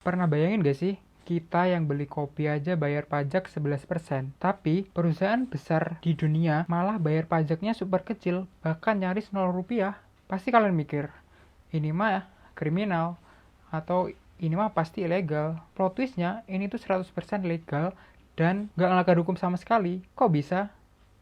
Pernah bayangin gak sih, kita yang beli kopi aja bayar pajak 11%, tapi perusahaan besar di dunia malah bayar pajaknya super kecil, bahkan nyaris 0 rupiah. Pasti kalian mikir, ini mah kriminal, atau ini mah pasti ilegal. Plot twistnya, ini tuh 100% legal dan nggak ngelanggar hukum sama sekali. Kok bisa?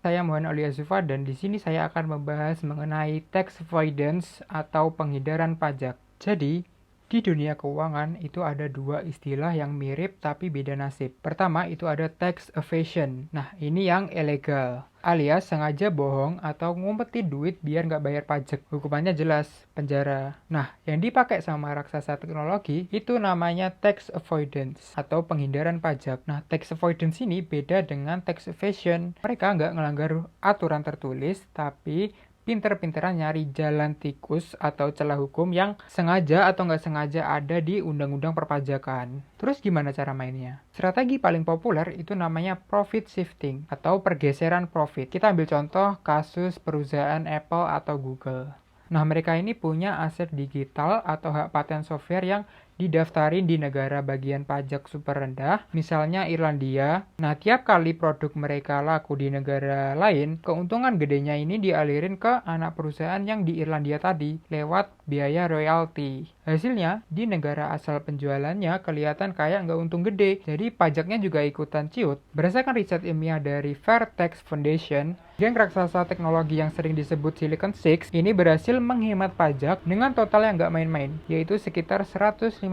Saya Muhammad Ali Azufa dan di sini saya akan membahas mengenai tax avoidance atau penghindaran pajak. Jadi, di dunia keuangan itu ada dua istilah yang mirip tapi beda nasib. Pertama itu ada tax evasion. Nah, ini yang ilegal. Alias sengaja bohong atau ngumpetin duit biar nggak bayar pajak. Hukumannya jelas, penjara. Nah, yang dipakai sama raksasa teknologi itu namanya tax avoidance atau penghindaran pajak. Nah, tax avoidance ini beda dengan tax evasion. Mereka nggak ngelanggar aturan tertulis, tapi pinter-pinteran nyari jalan tikus atau celah hukum yang sengaja atau nggak sengaja ada di undang-undang perpajakan. Terus gimana cara mainnya? Strategi paling populer itu namanya profit shifting atau pergeseran profit. Kita ambil contoh kasus perusahaan Apple atau Google. Nah, mereka ini punya aset digital atau hak paten software yang didaftarin di negara bagian pajak super rendah, misalnya Irlandia. Nah, tiap kali produk mereka laku di negara lain, keuntungan gedenya ini dialirin ke anak perusahaan yang di Irlandia tadi, lewat biaya royalti. Hasilnya, di negara asal penjualannya kelihatan kayak nggak untung gede, jadi pajaknya juga ikutan ciut. Berdasarkan riset ilmiah dari Fair Tax Foundation, geng raksasa teknologi yang sering disebut Silicon Six ini berhasil menghemat pajak dengan total yang nggak main-main, yaitu sekitar 155,3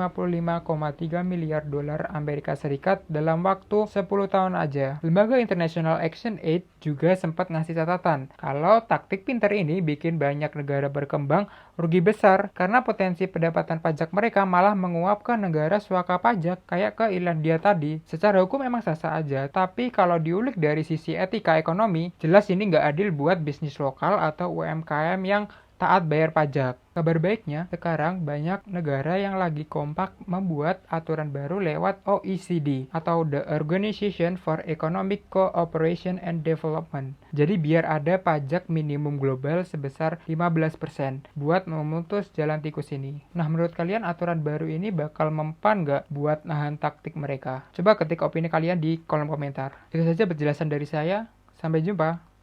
miliar dolar Amerika Serikat dalam waktu 10 tahun aja. Lembaga International Action Aid juga sempat ngasih catatan kalau taktik pinter ini bikin banyak negara berkembang rugi besar karena potensi pendapatan pajak mereka malah menguap ke negara suaka pajak kayak ke Irlandia tadi. Secara hukum emang sah-sah aja, tapi kalau diulik dari sisi etika ekonomi, jelas ini nggak adil buat bisnis lokal atau UMKM yang taat bayar pajak. Kabar baiknya, sekarang banyak negara yang lagi kompak membuat aturan baru lewat OECD atau The Organization for Economic Cooperation and Development. Jadi biar ada pajak minimum global sebesar 15% buat memutus jalan tikus ini. Nah, menurut kalian aturan baru ini bakal mempan nggak buat nahan taktik mereka? Coba ketik opini kalian di kolom komentar. Itu saja penjelasan dari saya. Sampai jumpa.